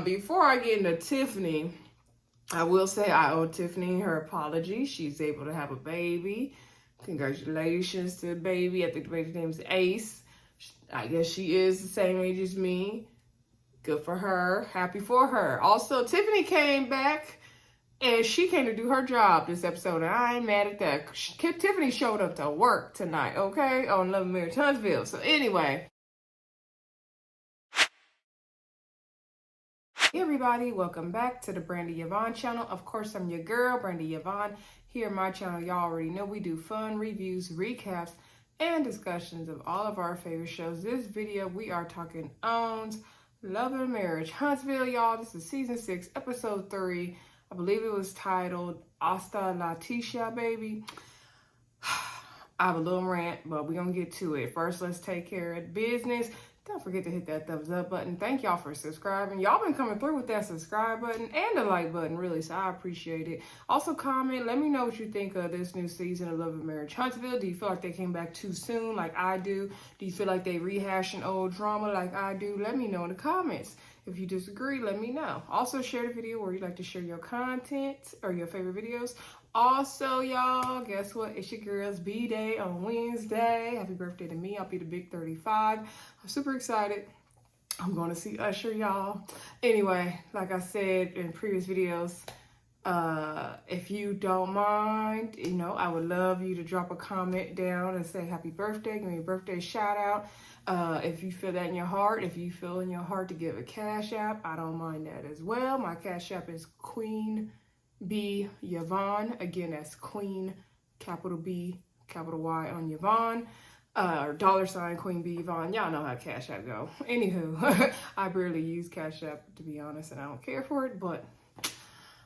Before I get into Tiffany, I will say I owe Tiffany her apology. She's able to have a baby. Congratulations to the baby. I think the baby's name is Ace. I guess she is the same age as me. Good for her. Happy for her. Also, Tiffany came back and she came to do her job this episode, and I ain't mad at that. Tiffany showed up to work tonight, okay, on Love and Marriage Huntsville. So anyway. Hey everybody, welcome back to the QueenBYvonne channel. Of course, I'm your girl, QueenBYvonne. Here on my channel, y'all already know we do fun reviews, recaps, and discussions of all of our favorite shows. This video, we are talking owns Love and Marriage Huntsville, y'all. This is season 6, episode 3. I believe it was titled Hasta La Tisha, baby. I have a little rant, but we're going to get to it. First, let's take care of business. Don't forget to hit that thumbs up button. Thank y'all for subscribing. Y'all been coming through with that subscribe button and the like button, really, so I appreciate it. Also, comment. Let me know what you think of this new season of Love and Marriage Huntsville. Do you feel like they came back too soon like I do? Do you feel like they rehashing old drama like I do? Let me know in the comments. If you disagree, let me know. Also, share the video where you'd like to share your content or your favorite videos. Also, y'all, guess what? It's your girl's B-Day on Wednesday. Happy birthday to me. I'll be the big 35. I'm super excited. I'm going to see Usher, y'all. Anyway, like I said in previous videos, if you don't mind, I would love you to drop a comment down and say happy birthday. Give me a birthday shout out. If you feel that in your heart, if you feel in your heart to give a cash app, I don't mind that as well. My cash app is QueenBYvonne. Again, that's Queen, capital B, capital Y on Yvonne. Or $sign QueenBYvonne. Y'all know how Cash App go. Anywho, I barely use Cash App, to be honest, and I don't care for it, but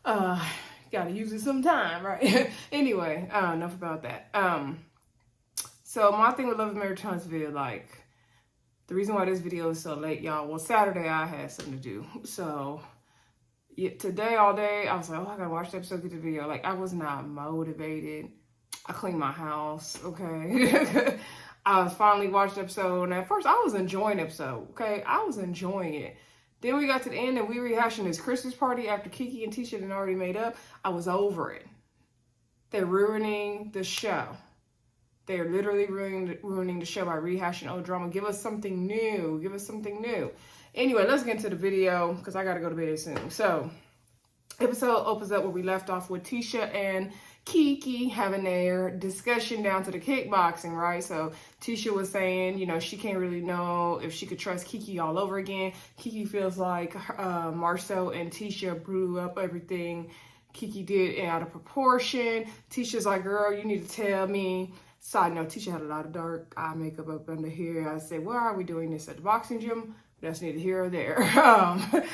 gotta use it sometime, right? Anyway, enough about that. So my thing with Love and Marriage Huntsville, like, the reason why this video is so late, y'all, well, Saturday I had something to do. So today, all day, I was like, I gotta watch the episode, get the video. Like, I was not motivated. I cleaned my house, okay? I was finally watching the episode, and at first, I was enjoying the episode, okay? I was enjoying it. Then we got to the end, and we rehashing this Christmas party after Kiki and Tisha had already made up. I was over it. They're ruining the show. They're literally ruining the show by rehashing old drama. Give us something new. Give us something new. Anyway, let's get into the video, because I got to go to bed soon. So, episode opens up where we left off with Tisha and Keke having their discussion down to the kickboxing, right? So Tisha was saying, she can't really know if she could trust Keke all over again. Keke feels like Marsau and Tisha blew up everything Keke did out of proportion. Tisha's like, girl, you need to tell me. Side note, Tisha had a lot of dark eye makeup up under here. I said, why are we doing this at the boxing gym? That's neither here or there.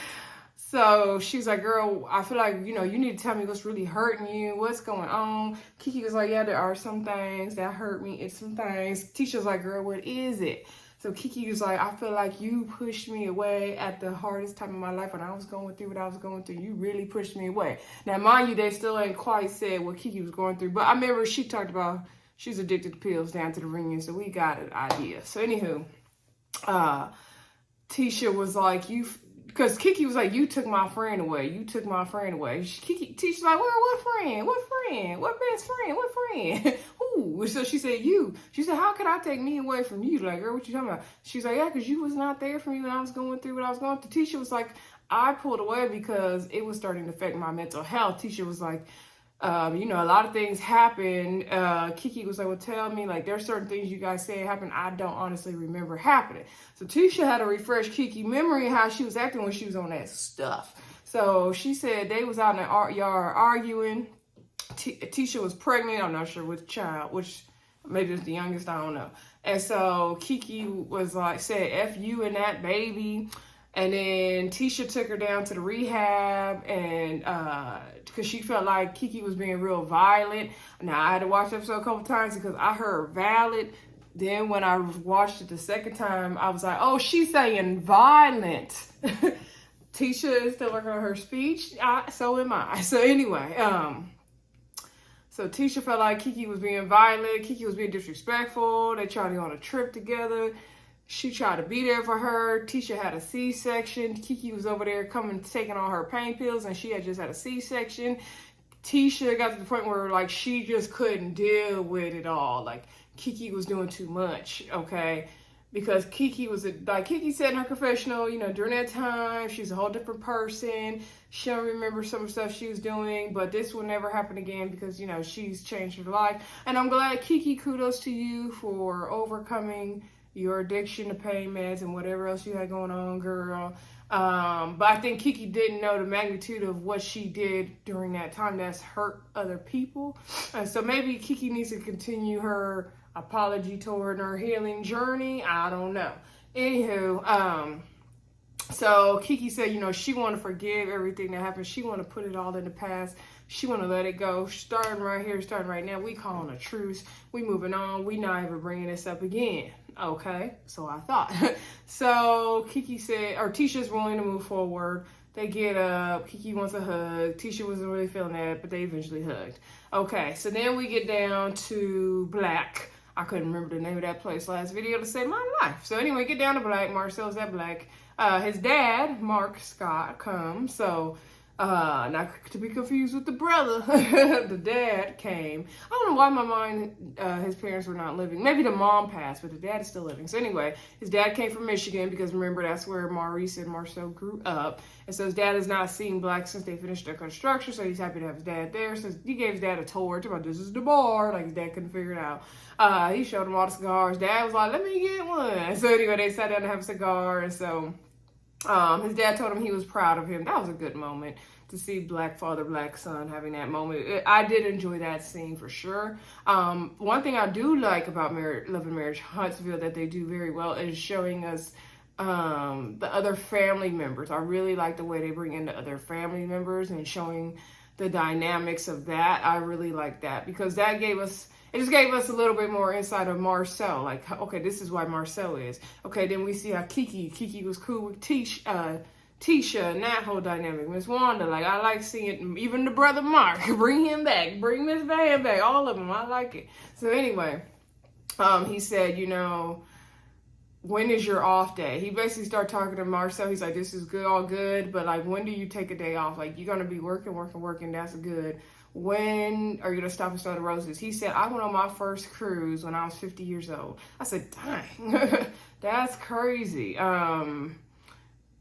So she's like, girl, I feel like, you need to tell me what's really hurting you. What's going on? Keke was like, yeah, there are some things that hurt me. It's some things. Tisha's like, girl, what is it? So Keke was like, I feel like you pushed me away at the hardest time of my life when I was going through what I was going through. You really pushed me away. Now, mind you, they still ain't quite said what Keke was going through. But I remember she talked about she's addicted to pills down to the ring. So we got an idea. So anywho, Tisha was like, because Keke was like, you took my friend away. You took my friend away. Tisha's like, what friend? What friend? What best friend? What friend? Who? So she said, you. She said, how could I take me away from you? Like, girl, what you talking about? She's like, yeah, because you was not there for me when I was going through what I was going through. Tisha was like, I pulled away because it was starting to affect my mental health. Tisha was like, a lot of things happen. Keke was like, well, tell me, like, there's certain things you guys say happened I don't honestly remember happening. So Tisha had to refresh Keke memory how she was acting when she was on that stuff. So she said they was out in the yard arguing. Tisha was pregnant. I'm not sure which child, which maybe it's the youngest, I don't know. And so Keke was like, said, F you and that baby. And then Tisha took her down to the rehab, and because she felt like Keke was being real violent. Now, I had to watch the episode a couple times because I heard valid. Then when I watched it the second time, I was like, oh, she's saying violent. Tisha is still working on her speech. So am I. So anyway, so Tisha felt like Keke was being violent. Keke was being disrespectful. They tried to go on a trip together. She tried to be there for her. Tisha had a C-section. Keke was over there taking all her pain pills, and she had just had a C-section. Tisha got to the point where, like, she just couldn't deal with it all. Like, Keke was doing too much, okay? Because Keke was, like Keke said in her confessional, you know, during that time, she's a whole different person. She don't remember some of the stuff she was doing, but this will never happen again because, you know, she's changed her life. And I'm glad, Keke, kudos to you for overcoming your addiction to pain meds and whatever else you had going on, girl. But I think Keke didn't know the magnitude of what she did during that time that's hurt other people. And so maybe Keke needs to continue her apology toward her healing journey. I don't know. Anywho, so Keke said, you know, she want to forgive everything that happened. She want to put it all in the past. She want to let it go. Starting right here, starting right now, we calling a truce. We moving on. We not even bringing this up again. Okay, so I thought. So Keke said, or Tisha's willing to move forward. They get up. Keke wants a hug. Tisha wasn't really feeling that, but they eventually hugged. Okay, so then we get down to Black. I couldn't remember the name of that place last video to save my life. So anyway, get down to Black. Marsau's at Black. His dad, Mark Scott, comes. So, not to be confused with the brother, the dad came. I don't know why my mind, his parents were not living. Maybe the mom passed, but the dad is still living. So anyway, his dad came from Michigan because remember, that's where Maurice and Marsau grew up. And so his dad has not seen Black since they finished their construction. So he's happy to have his dad there. So he gave his dad a tour. About this is the bar. Like his dad couldn't figure it out. He showed him all the cigars. Dad was like, let me get one. So anyway, they sat down to have a cigar. And so his dad told him he was proud of him. That was a good moment to see Black father, Black son having that moment. I did enjoy that scene for sure. One thing I do like about Love and Marriage Huntsville that they do very well is showing us the other family members. I really like the way they bring in the other family members and showing the dynamics of that. I really like that because that it just gave us a little bit more insight of Marsau. Like, okay, this is why Marsau is. Okay, then we see how Keke was cool with Tisha and that whole dynamic. Miss Wanda, like, I like seeing even the brother Mark. Bring him back. Bring Miss Van back. All of them. I like it. So anyway, he said, you know, when is your off day? He basically started talking to Marsau. He's like, this is good, all good, but like, when do you take a day off? Like, you're going to be working. That's good. When are you going to stop and smell the roses? He said, I went on my first cruise when I was 50 years old. I said, dang, that's crazy. And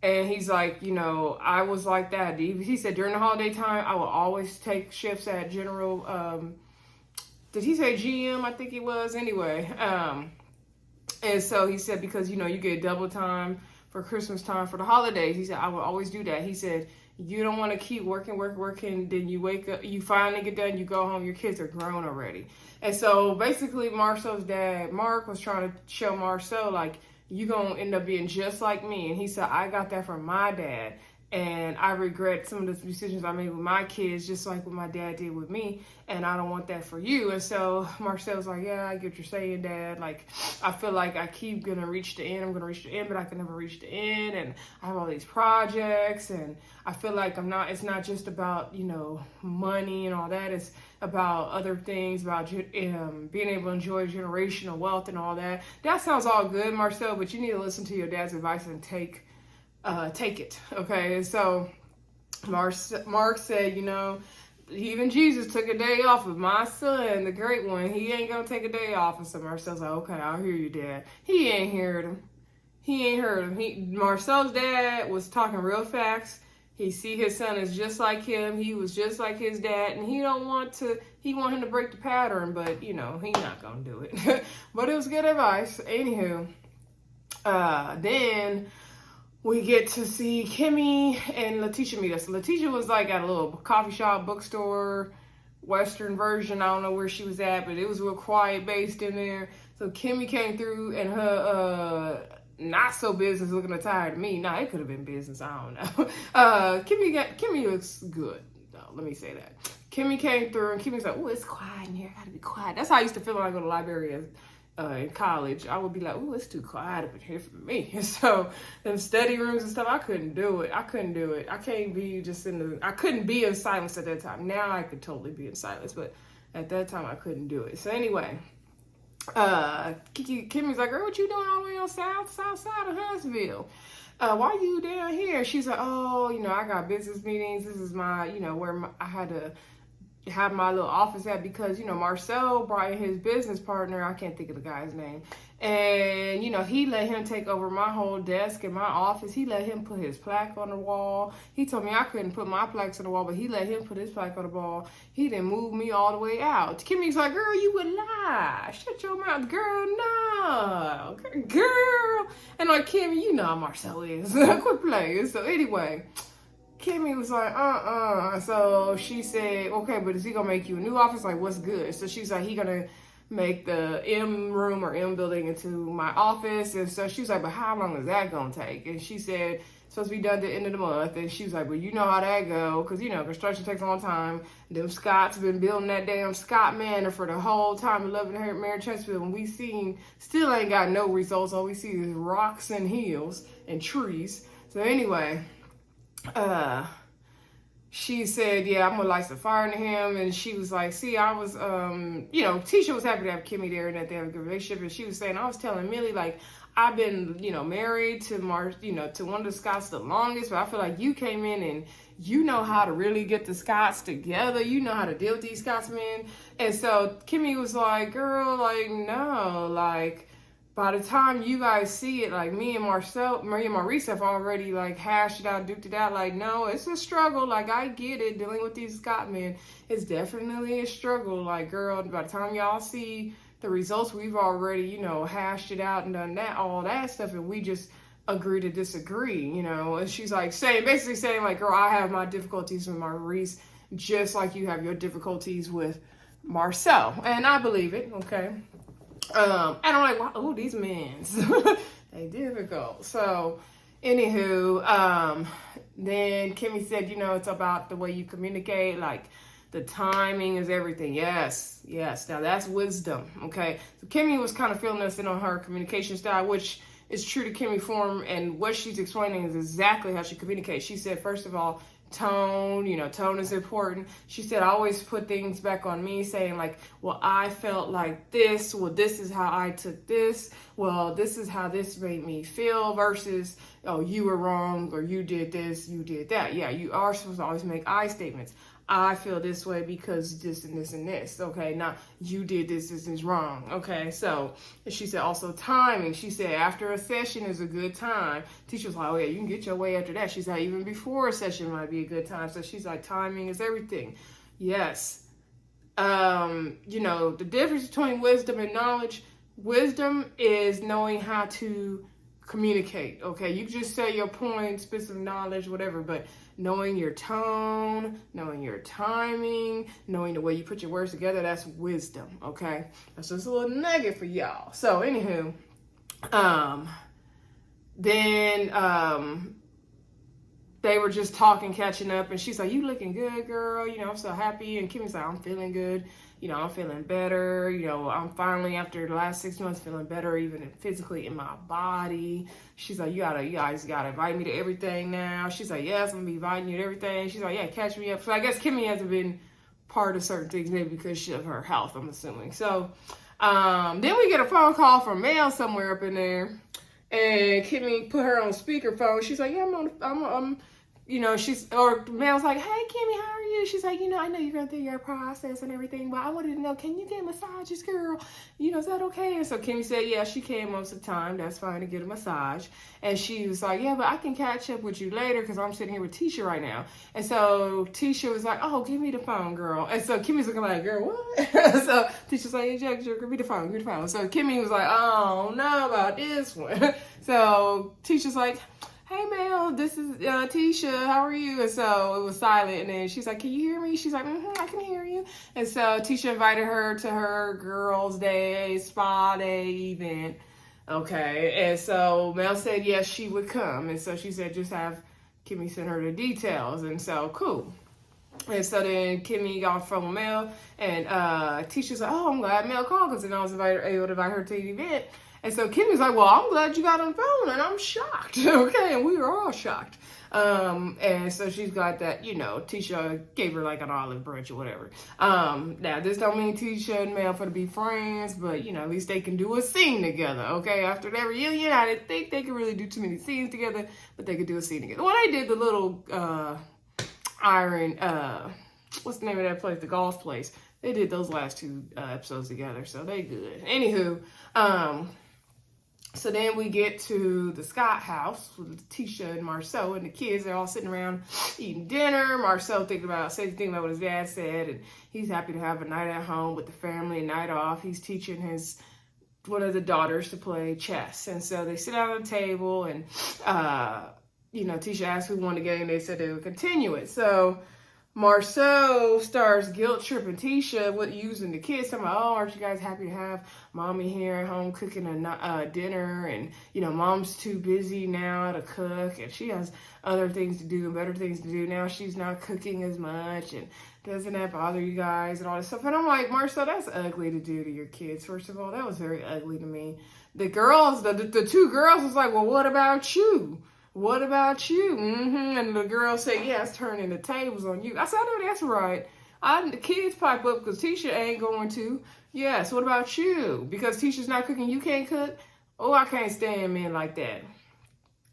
he's like, you know, I was like that. He said during the holiday time, I will always take shifts at General, did he say GM? I think it was. Anyway, and so he said, because, you know, you get double time for Christmas time for the holidays. He said, I will always do that. He said, you don't want to keep working. Then you wake up, you finally get done, you go home, your kids are grown already. And so basically Marsau's dad, Mark, was trying to show Marsau, like, you gonna end up being just like me. And he said, I got that from my dad. And I regret some of the decisions I made with my kids, just like what my dad did with me. And I don't want that for you. And so Marsau was like, yeah, I get what you're saying, Dad. Like, I feel like I keep going to reach the end. I'm going to reach the end, but I can never reach the end. And I have all these projects. And I feel like it's not just about, you know, money and all that. It's about other things, about being able to enjoy generational wealth and all that. That sounds all good, Marsau, but you need to listen to your dad's advice and take it, okay? And so Mark said, you know, even Jesus took a day off of my son, the great one. He ain't gonna take a day off. And so Marsau's like, okay, I'll hear you, Dad. He ain't heard him. Marsau's dad was talking real facts. He see his son is just like him. He was just like his dad, and he want him to break the pattern, but you know, he not gonna do it. But it was good advice. Anywho, then we get to see Kimmie and Tisha meet us. Tisha was like at a little coffee shop, bookstore, Western version. I don't know where she was at, but it was real quiet based in there. So Kimmie came through and her not so business looking attire to me. Nah, it could have been business. I don't know. Kimmie looks good. No, let me say that. Kimmie came through and Kimmie's like, oh, it's quiet in here. I gotta be quiet. That's how I used to feel when I go to the library in college. I would be like, oh, it's too quiet up in here for me. And so them study rooms and stuff, I couldn't do it. I couldn't be in silence at that time. Now I could totally be in silence, but at that time I couldn't do it. So anyway, Kimmie's like, girl, what you doing all the way on south side of Huntsville? Why you down here? She's like, oh, I got business meetings. This is my, where I had to have my little office at because, Marsau brought in his business partner. I can't think of the guy's name. And, he let him take over my whole desk in my office. He let him put his plaque on the wall. He told me I couldn't put my plaques on the wall, but he let him put his plaque on the wall. He didn't move me all the way out. Kimmie's like, girl, you would lie. Shut your mouth. Girl, no. Girl. And like, Kimmie, you know how Marsau is. Quit playing. So anyway, Kimmie was like, So she said, okay, but is he going to make you a new office? Like, what's good? So she's like, he going to make the M room or M building into my office. And so she was like, but how long is that going to take? And she said, it's supposed to be done at the end of the month. And she was like, well, you know how that go. Because, construction takes a long time. Them Scots been building that damn Scott Manor for the whole time of loving her Marriage Huntsville. And we seen, still ain't got no results. All we see is rocks and hills and trees. So anyway, she said, yeah, I'm gonna light some fire into him. And she was like, see, I was, Tisha was happy to have Kimmie there and that they have a good relationship. And she was saying, I was telling Millie, like, I've been, married to to one of the Scots the longest, but I feel like you came in and you know how to really get the Scots together. You know how to deal with these Scotsmen. And so Kimmie was like, girl, like, no, like, by the time you guys see it, like me and Maurice have already like hashed it out, duked it out. Like, no, it's a struggle. Like, I get it. Dealing with these Scott men, it's definitely a struggle. Like, girl, by the time y'all see the results, we've already, hashed it out and done that, all that stuff, and we just agree to disagree, And she's like basically saying like, girl, I have my difficulties with Maurice, just like you have your difficulties with Marsau, and I believe it. Okay. And I'm like, wow, these men's, they difficult. So, anywho, then Kimmie said, it's about the way you communicate, like the timing is everything. Yes. Now that's wisdom. Okay. So Kimmie was kind of filling us in on her communication style, which is true to Kimmie form, and what she's explaining is exactly how she communicates. She said, first of all, tone, tone is important. She said, I always put things back on me, saying like, well, I felt like this. Well, this is how I took this. Well, this is how this made me feel versus, oh, you were wrong, or you did this, you did that. Yeah, you are supposed to always make I statements. I feel this way because this and this and this. Okay, now you did this is wrong. Okay, so she said also timing. She said after a session is a good time. Tisha was like, oh yeah, you can get your way after that. She's like, even before a session might be a good time. So she's like, timing is everything. Yes. The difference between wisdom and knowledge. Wisdom is knowing how to communicate. Okay, you just say your point, specific knowledge, whatever, but knowing your tone, knowing your timing, knowing the way you put your words together, that's wisdom. Okay, that's just a little nugget for y'all. So anywho, then they were just talking, catching up, and she's like, you looking good, girl, I'm so happy. And Kimmie's like, I'm feeling good, I'm feeling better, I'm finally, after the last 6 months, feeling better even physically in my body. She's like, you guys gotta invite me to everything now. She's like, yes, I'm gonna be inviting you to everything. She's like, yeah, catch me up. So I guess Kimmie hasn't been part of certain things, maybe because of her health, I'm assuming. So then we get a phone call from Mel somewhere up in there, and Kimmie put her on speakerphone. She's like, yeah, I'm Mel's like, hey, Kimmie, how are you? She's like, I know you're going through your process and everything, but I wanted to know, can you get massages, girl? Is that okay? And so Kimmie said, yeah, she can most of the time. That's fine to get a massage. And she was like, yeah, but I can catch up with you later because I'm sitting here with Tisha right now. And so Tisha was like, oh, give me the phone, girl. And so Kimmie's looking like, girl, what? So Tisha's like, yeah, give me the phone, So Kimmie was like, oh, no, about this one. So Tisha's like, hey, Mel, this is Tisha. How are you? And so it was silent. And then she's like, can you hear me? She's like, I can hear you. And so Tisha invited her to her girls' day, spa day event. Okay. And so Mel said, yes, she would come. And so she said, just have Kimmie send her the details. And so, cool. And so then Kimmie got off from Mel. And Tisha's like, oh, I'm glad Mel called because then I was able to invite her to the event. And so Kimmie's like, well, I'm glad you got on the phone, and I'm shocked. Okay, and we were all shocked. And so she's got that, you know, Tisha gave her like an olive branch or whatever. Now this don't mean Tisha and Mel for to be friends, but you know, at least they can do a scene together, okay? After their reunion, I didn't think they could really do too many scenes together, but they could do a scene together. Well, they did the little what's the name of that place? The golf place. They did those last two episodes together, so they good. Anywho, so then we get to the Scott house with Tisha and Marsau and the kids. They're all sitting around eating dinner. Marsau thinking about what his dad said, and he's happy to have a night at home with the family, a night off. He's teaching one of the daughters to play chess, and so they sit down on the table, and you know, Tisha asked who won the game. They said they would continue it. So Marsau starts guilt tripping Tisha with using the kids. Talking about, oh, aren't you guys happy to have mommy here at home cooking a dinner? And, you know, mom's too busy now to cook. And she has other things to do and better things to do. Now she's not cooking as much. And doesn't that bother you guys and all this stuff? And I'm like, Marsau, that's ugly to do to your kids. First of all, that was very ugly to me. The girls, the two girls was like, well, what about you? What about you? And the girl said, yeah, it's turning the tables on you. I said, I know that's right. The kids pipe up because Tisha ain't going to. Yes, what about you? Because Tisha's not cooking, you can't cook? Oh, I can't stand men like that.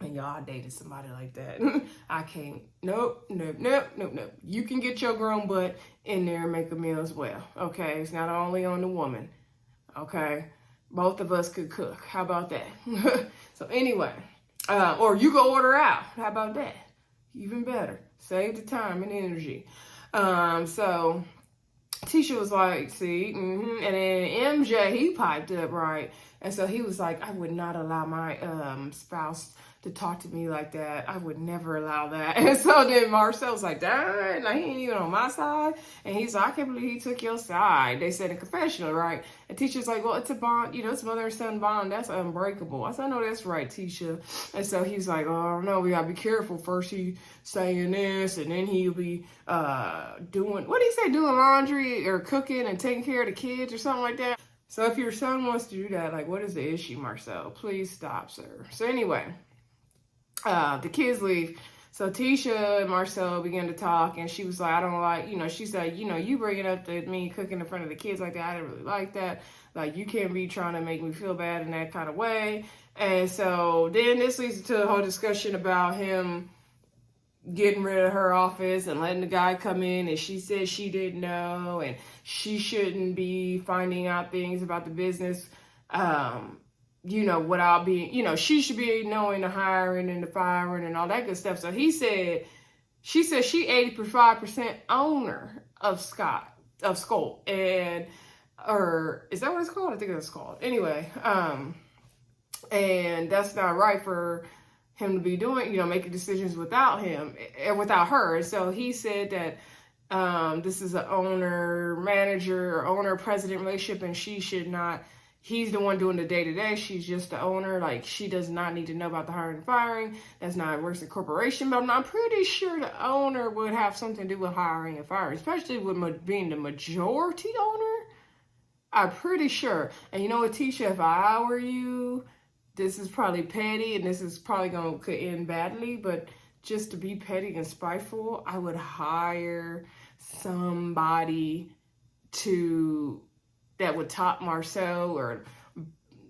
And y'all, I dated somebody like that. I can't. Nope. You can get your grown butt in there and make a meal as well. Okay, it's not only on the woman. Okay, both of us could cook. How about that? So anyway. Or you go order out. How about that? Even better. Save the time and energy. So Tisha was like, see, and then MJ, he piped up, right? And so he was like, I would not allow my spouse to talk to me like that. I would never allow that. And so then Marsau was like, darn, like, he ain't even on my side. And he's like, I can't believe he took your side. They said in confessional, right? And Tisha's like, well, it's a bond, you know, it's mother and son bond. That's unbreakable. I said, I know that's right, Tisha. And so he's like, oh, no, we got to be careful. First he saying this, and then he'll be doing, what did he say, doing laundry or cooking and taking care of the kids or something like that. So if your son wants to do that, like, what is the issue, Marsau? Please stop, sir. So anyway, the kids leave. So Tisha and Marsau began to talk, and she was like, I don't like, you know, she said, you know, you bringing up me cooking in front of the kids like that, I didn't really like that. Like, you can't be trying to make me feel bad in that kind of way. And so then this leads to a whole discussion about him getting rid of her office and letting the guy come in, and she said she didn't know, and she shouldn't be finding out things about the business, you know, without being, you know, she should be knowing the hiring and the firing and all that good stuff. So she said she 85% owner of Scott, and, or is that what it's called? I think that's called. Anyway, and that's not right for him to be doing, you know, making decisions without him, without her. And so he said that this is an owner-manager or owner-president relationship, and she should not, he's the one doing the day-to-day. She's just the owner. Like, she does not need to know about the hiring and firing. That's not, it works in corporation, but I'm pretty sure the owner would have something to do with hiring and firing, especially with being the majority owner. I'm pretty sure. And you know what, Tisha, if I were you, this is probably petty, and this is probably could end badly, but just to be petty and spiteful, I would hire somebody that would top Marsau, or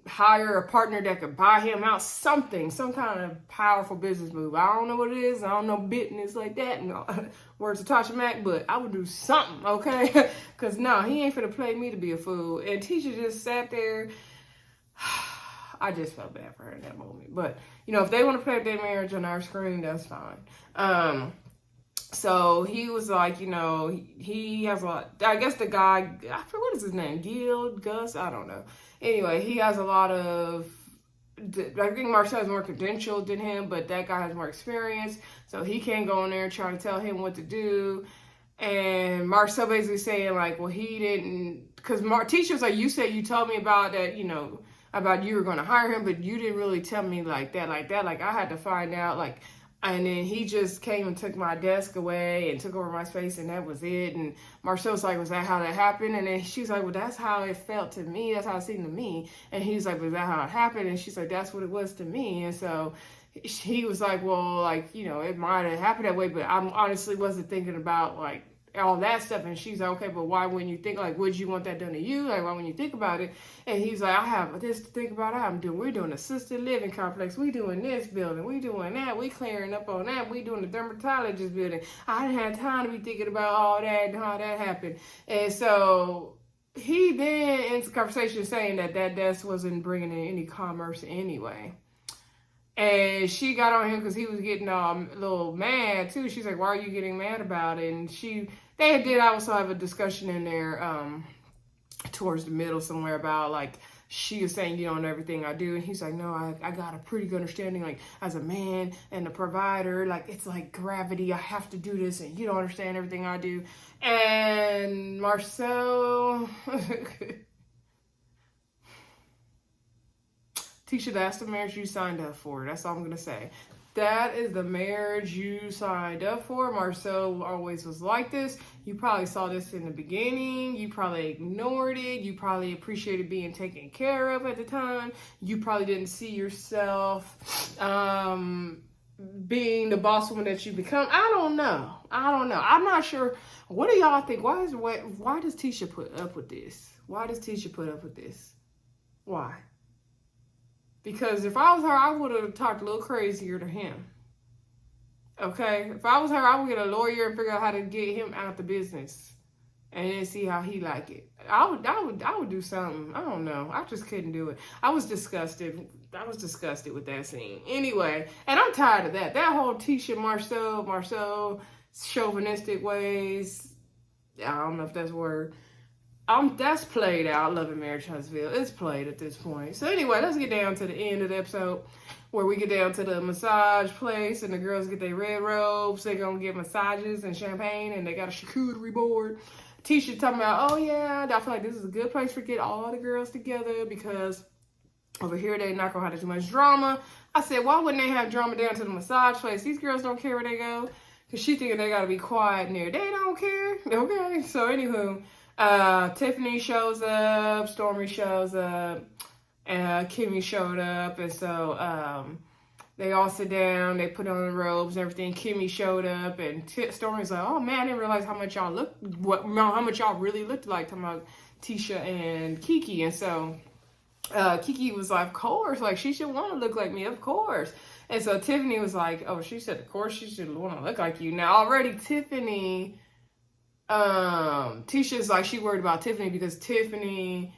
hire a partner that could buy him out, some kind of powerful business move. I don't know what it is. I don't know business like that. No, words of Tasha Mack, but I would do something, okay? Because no, he ain't finna play me to be a fool. And Tisha just sat there. I just felt bad for her in that moment. But, you know, if they want to play up their marriage on our screen, that's fine. So he was like, you know, he has a lot, I guess the guy, I forget what is his name, Gus, I don't know. Anyway, he has a lot of, I think Marsau is more credentialed than him, but that guy has more experience. So he can't go in there and try to tell him what to do. And Marsau basically saying like, well, he didn't, because Tisha was like, you said you told me about that, you know, about you were going to hire him, but you didn't really tell me like that. Like, I had to find out, like, and then he just came and took my desk away and took over my space, and that was it. And Marsau was like, was that how that happened? And then she's like, well, that's how it felt to me. That's how it seemed to me. And he's like, was that how it happened? And she's like, that's what it was to me. And so he was like, well, like, you know, it might have happened that way, but I honestly wasn't thinking about like all that stuff. And she's like, okay, but why wouldn't you think, like, would you want that done to you? Like, why wouldn't you think about it? And he's like, I have this to think about. We're doing assisted living complex. We doing this building. We doing that. We clearing up on that. We doing the dermatologist building. I didn't have time to be thinking about all that and how that happened. And so he then ends the conversation saying that desk wasn't bringing in any commerce anyway. And she got on him because he was getting a little mad too. She's like, why are you getting mad about it? And they did also have a discussion in there towards the middle somewhere about like, she is saying you don't know everything I do. And he's like, no, I got a pretty good understanding, like as a man and a provider, like it's like gravity. I have to do this and you don't understand everything I do. And Marsau... Tisha, that's the marriage you signed up for. That's all I'm going to say. That is the marriage you signed up for. Marsau always was like this. You probably saw this in the beginning. You probably ignored it. You probably appreciated being taken care of at the time. You probably didn't see yourself being the boss woman that you become. I don't know. I'm not sure. What do y'all think? Why does Tisha put up with this? Why does Tisha put up with this? Why? Because if I was her, I would have talked a little crazier to him. Okay? If I was her, I would get a lawyer and figure out how to get him out the business. And then see how he like it. I would do something. I don't know. I just couldn't do it. I was disgusted with that scene. Anyway, and I'm tired of that. That whole Tisha, Marsau, chauvinistic ways. I don't know if that's a word. That's played out. Love and Marriage Huntsville. It's played at this point. So anyway, let's get down to the end of the episode where we get down to the massage place and the girls get their red robes. They're going to get massages and champagne and they got a charcuterie board. Tisha talking about, oh yeah, I feel like this is a good place for get all the girls together because over here they're not going to have too much drama. I said, why wouldn't they have drama down to the massage place? These girls don't care where they go because she thinking they got to be quiet in there. They don't care. Okay. So anywho. Tiffany shows up, Stormy shows up, and Kimmie showed up, and so they all sit down, they put on the robes and everything. Kimmie showed up, and Stormy's like, oh man, I didn't realize how much y'all how much y'all really looked like, talking about Tisha and Keke. And so Keke was like, of course, like she should want to look like me, of course. And so Tiffany was like, oh, she said, of course she should want to look like you. Now already Tiffany... Tisha's like, she worried about Tiffany because Tiffany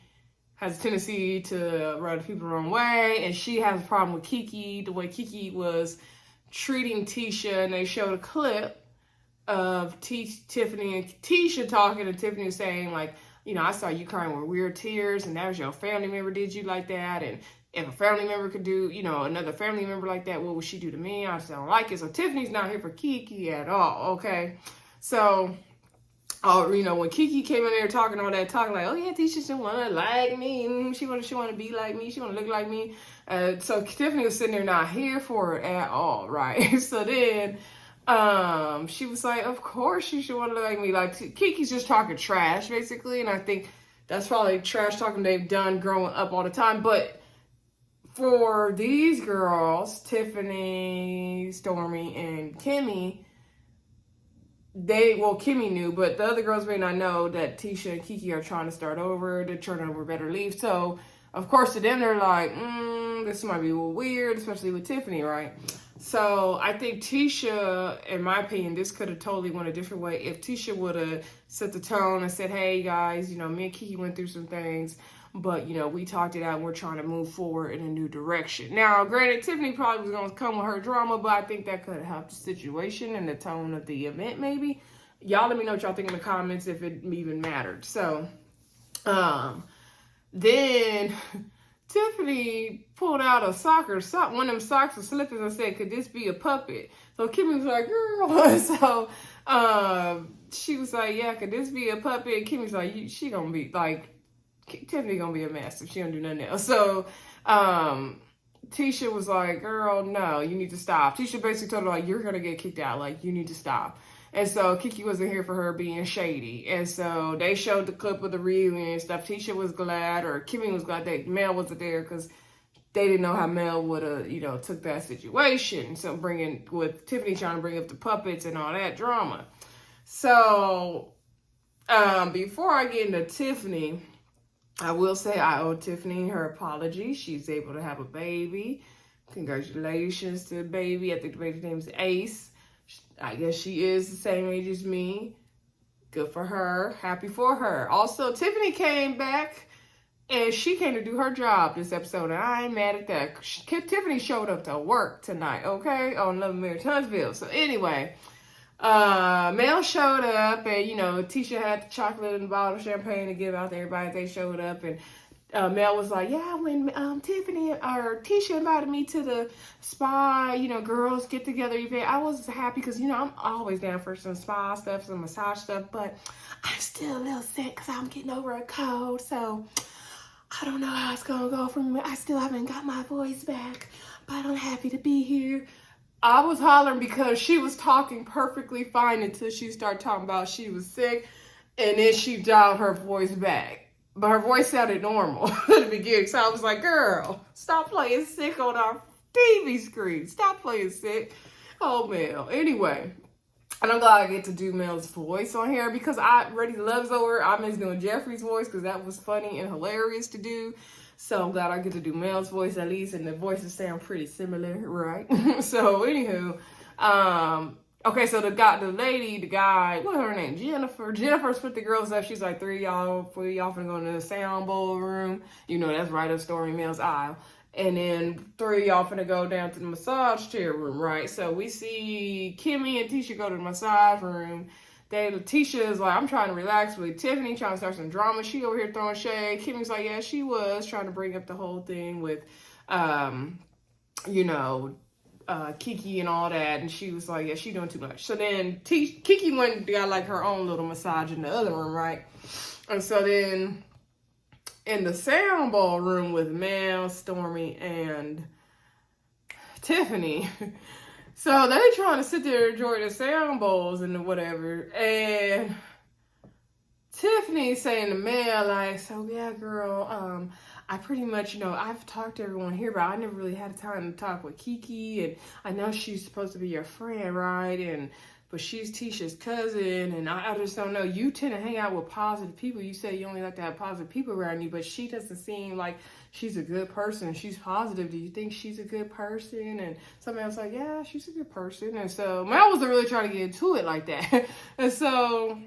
has a tendency to rub people the wrong way, and she has a problem with Keke, the way Keke was treating Tisha, and they showed a clip of Tiffany and Tisha talking, and Tiffany was saying, like, you know, I saw you crying with weird tears, and that was your family member did you like that, and if a family member could do, you know, another family member like that, what would she do to me? I just don't like it. So Tiffany's not here for Keke at all, okay? So... you know, when Keke came in there talking all that, talking like, oh yeah, Tisha should want to like me. She want to be like me. She want to look like me. So Tiffany was sitting there not here for it at all, right? So then she was like, of course she should want to look like me. Like Kiki's just talking trash, basically. And I think that's probably trash talking they've done growing up all the time. But for these girls, Tiffany, Stormy, and Kimmie, Kimmie knew, but the other girls may not know that Tisha and Keke are trying to start over. They're turning over better leaves. So, of course, to them, they're like, this might be a little weird, especially with Tiffany, right? So, I think Tisha, in my opinion, this could have totally went a different way if Tisha would have set the tone and said, hey, guys, you know, me and Keke went through some things, but, you know, we talked it out and we're trying to move forward in a new direction. Now, granted, Tiffany probably was going to come with her drama, but I think that could have helped the situation and the tone of the event, maybe. Y'all let me know what y'all think in the comments if it even mattered. So, then Tiffany pulled out a one of them socks or slippers and said, could this be a puppet? So Kimmie was like, girl. So, she was like, yeah, could this be a puppet? And Kimmie's like, she gonna be like, Tiffany gonna be a mess if she don't do nothing else. So Tisha was like, girl, no, you need to stop. Tisha basically told her, like, you're gonna get kicked out, like, you need to stop. And so Keke wasn't here for her being shady. And so they showed the clip of the reunion and stuff. Tisha was glad, or Kimmie was glad that Mel wasn't there because they didn't know how Mel would have, you know, took that situation. So with Tiffany trying to bring up the puppets and all that drama. So before I get into Tiffany, I will say I owe Tiffany her apology. She's able to have a baby. Congratulations to the baby. I think the baby's name is Ace. I guess she is the same age as me. Good for her. Happy for her. Also, Tiffany came back and she came to do her job this episode. And I ain't mad at that. Tiffany showed up to work tonight, okay? On Love Marriage Huntsville. So anyway, Mel showed up and, you know, Tisha had the chocolate and the bottle of champagne to give out to everybody. They showed up and Mel was like, yeah, when Tiffany or Tisha invited me to the spa, you know, girls get together event, I was happy because, you know, I'm always down for some spa stuff, some massage stuff, but I'm still a little sick because I'm getting over a cold, so I don't know how it's going to go for me. I still haven't got my voice back, but I'm happy to be here. I was hollering because she was talking perfectly fine until she started talking about she was sick, and then she dialed her voice back. But her voice sounded normal at the beginning. So I was like, girl, stop playing sick on our TV screen. Stop playing sick. Oh, Mel. Anyway, and I'm glad I get to do Mel's voice on here because I already loves over. I miss doing Jeffrey's voice because that was funny and hilarious to do. So I'm glad I get to do Mel's voice at least. And the voices sound pretty similar, right? So, anywho, okay, so the guy, what's her name? Jennifer split the girls up. She's like, 4 y'all finna go into the sound bowl room. You know, that's right up Stormy Mel's aisle. And then 3 y'all finna go down to the massage chair room, right? So we see Kimmie and Tisha go to the massage room. Tisha is like, I'm trying to relax with Tiffany, trying to start some drama. She over here throwing shade. Kimmie's like, yeah, she was trying to bring up the whole thing with, you know, Kiki and all that, and she was like, yeah, she doing too much. So then Kiki went and got like her own little massage in the other room, right? And so then in the sound ball room with Mel, Stormy, and Tiffany, so they trying to sit there and enjoy the sound bowls and whatever, and Tiffany saying to Mel, like, so yeah, girl, I pretty much, you know, I've talked to everyone here, but I never really had time to talk with Kiki, and I know she's supposed to be your friend, right? But she's Tisha's cousin, and I just don't know. You tend to hang out with positive people. You say you only like to have positive people around you, but she doesn't seem like she's a good person. She's positive. Do you think she's a good person? And somebody else like, yeah, she's a good person. And so Mel wasn't really trying to get into it like that. And so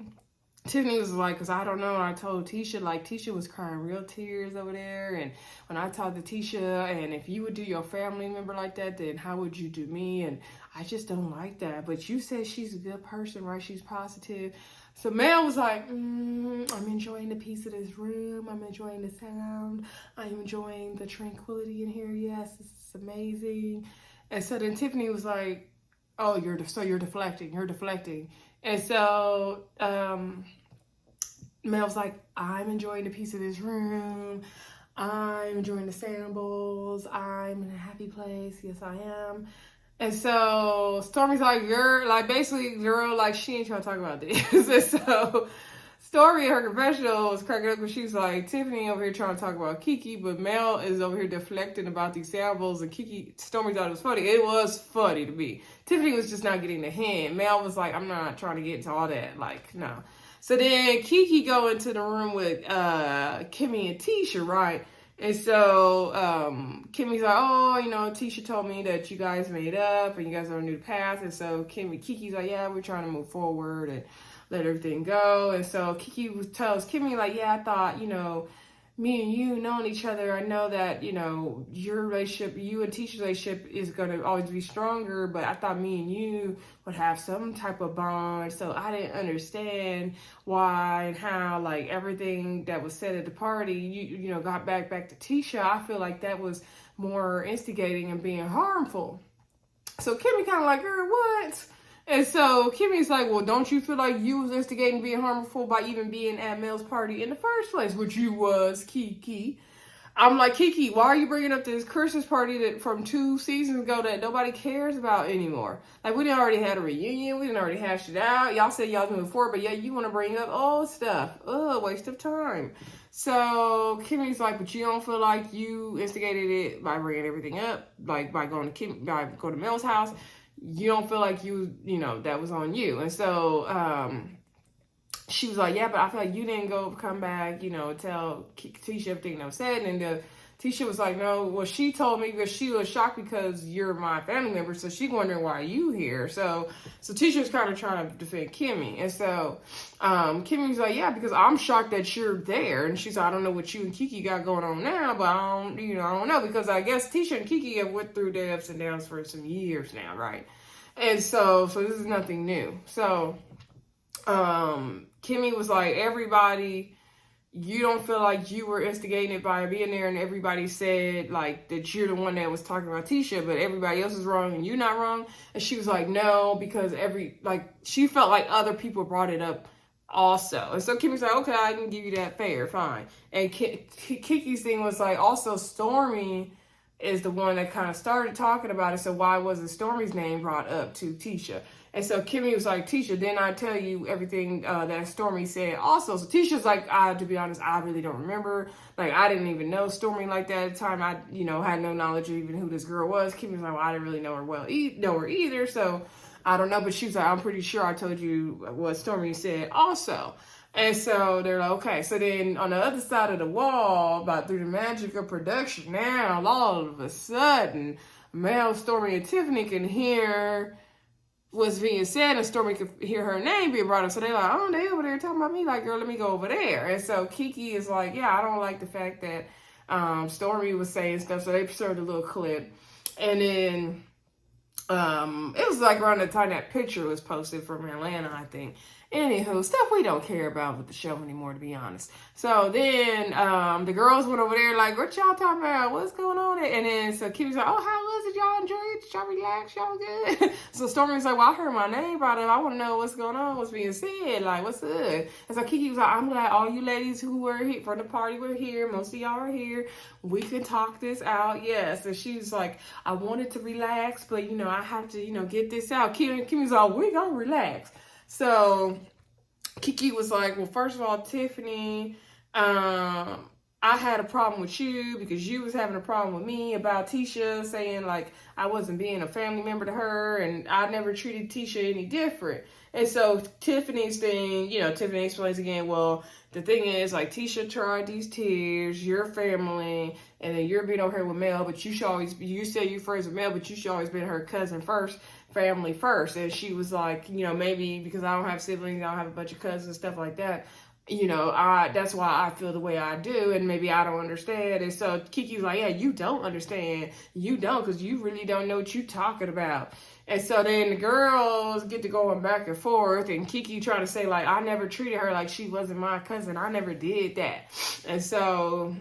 Tiffany was like, because I don't know, I told Tisha, like, Tisha was crying real tears over there, and when I talked to Tisha, and if you would do your family member like that, then how would you do me? And I just don't like that, but you said she's a good person, right? She's positive. So Mel was like, I'm enjoying the peace of this room, I'm enjoying the sound, I'm enjoying the tranquility in here, yes, this is amazing. And so then Tiffany was like, oh, you're deflecting. And so Mel was like, I'm enjoying the peace of this room. I'm enjoying the sound bowls. I'm in a happy place. Yes, I am. And so Stormy's like, you're like, basically, girl, like, she ain't trying to talk about this. And so Stormy, her confessional, was cracking up because she was like, Tiffany over here trying to talk about Kiki, but Mel is over here deflecting about these sound bowls, and Stormy thought it was funny. It was funny to me. Tiffany was just not getting the hint. Mel was like, I'm not trying to get into all that. Like, no. So then Kiki go into the room with Kimmie and Tisha, right? And so Kimmie's like, oh, you know, Tisha told me that you guys made up and you guys are on a new path. And so Kiki's like, yeah, we're trying to move forward and let everything go. And so Kiki tells Kimmie, like, yeah, I thought, you know, me and you knowing each other, I know that, you know, your relationship, you and Tisha's relationship is going to always be stronger, but I thought me and you would have some type of bond. So I didn't understand why and how, like, everything that was said at the party, you know, got back to Tisha. I feel like that was more instigating and being harmful. So Kimmie kind of like, girl, what? And so Kimmie's like, well, don't you feel like you was instigating being harmful by even being at Mel's party in the first place, which you was, Kiki. I'm like, Kiki, why are you bringing up this Christmas party that from 2 seasons ago that nobody cares about anymore? Like, we didn't already had a reunion. We didn't already hash it out. Y'all said y'all moving forward, but yeah, you want to bring up old stuff. Ugh, waste of time. So Kimmie's like, but you don't feel like you instigated it by bringing everything up, like by going to Mel's house. You don't feel like you know, that was on you. And so, she was like, yeah, but I feel like you didn't come back, you know, tell Tisha everything that was said. And Tisha was like, no, well, she told me because she was shocked because you're my family member. So she's wondering why you here. So Tisha's kind of trying to defend Kimmie. And so Kimmie was like, yeah, because I'm shocked that you're there. And she's like, I don't know what you and Kiki got going on now, but I don't know. Because I guess Tisha and Kiki have went through the ups and downs for some years now, right? And so this is nothing new. So Kimmie was like, everybody, you don't feel like you were instigating it by being there, and everybody said like that you're the one that was talking about Tisha, but everybody else is wrong and you're not wrong. And she was like, no, because she felt like other people brought it up also. And so Kimmie's like, okay, I can give you that, fair, fine. And Kiki's thing was like, also Stormy is the one that kind of started talking about it, so why wasn't Stormy's name brought up to Tisha? And so Kimmie was like, Tisha, didn't I tell you everything that Stormy said also? So Tisha's like, to be honest, I really don't remember. Like, I didn't even know Stormy like that at the time. I, had no knowledge of even who this girl was. Kimmie was like, well, I didn't really know her either. So I don't know. But she was like, I'm pretty sure I told you what Stormy said also. And so they're like, okay. So then on the other side of the wall, through the magic of production, now all of a sudden, Mel, Stormy, and Tiffany can hear what's being said, and Stormy could hear her name being brought up. So they're like, oh, they over there talking about me. Like, girl, let me go over there. And so Kiki is like, yeah, I don't like the fact that Stormy was saying stuff. So they served a little clip. And then it was like around the time that picture was posted from Atlanta, I think. Anywho, stuff we don't care about with the show anymore, to be honest. So then the girls went over there like, what y'all talking about? What's going on? And then so Kimmie's like, oh, how was it? Y'all enjoy it? Did y'all relax? Y'all good? So Stormy's like, well, I heard my name brought up. I want to know what's going on, what's being said. Like, what's good? And so Kiki was like, I'm glad all you ladies who were here for the party were here. Most of y'all are here. We can talk this out. Yes. And she's like, I wanted to relax, but, I have to, get this out. Kimmie's like, we gonna relax. So Kiki was like, well, first of all, Tiffany, I had a problem with you because you was having a problem with me about Tisha, saying like I wasn't being a family member to her and I never treated Tisha any different. And so Tiffany's thing, Tiffany explains again, well, the thing is like Tisha tried these tears, your family, and then you're being over here with Mel, but you say you're friends with Mel, but you should always been her cousin first, family first. And she was like, maybe because I don't have siblings, I don't have a bunch of cousins, stuff like that. That's why I feel the way I do, and maybe I don't understand. And so Kiki's like, yeah, you don't understand. You don't, because you really don't know what you're talking about. And so then the girls get to going back and forth, and Kiki trying to say, like, I never treated her like she wasn't my cousin. I never did that. And so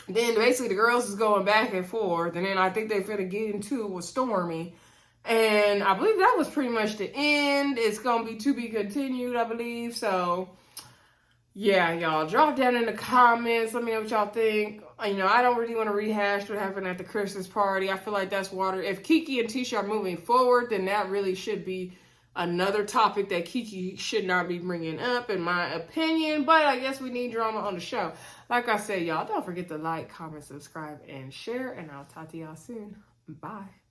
then basically the girls is going back and forth, and then I think they finna get into it with Stormy. And I believe that was pretty much the end. It's going to be continued, I believe. So yeah, y'all, drop down in the comments. Let me know what y'all think. I don't really want to rehash what happened at the Christmas party. I feel like that's water. If Kiki and Tisha are moving forward, then that really should be another topic that Kiki should not be bringing up, in my opinion. But I guess we need drama on the show. Like I said, y'all, don't forget to like, comment, subscribe, and share. And I'll talk to y'all soon. Bye.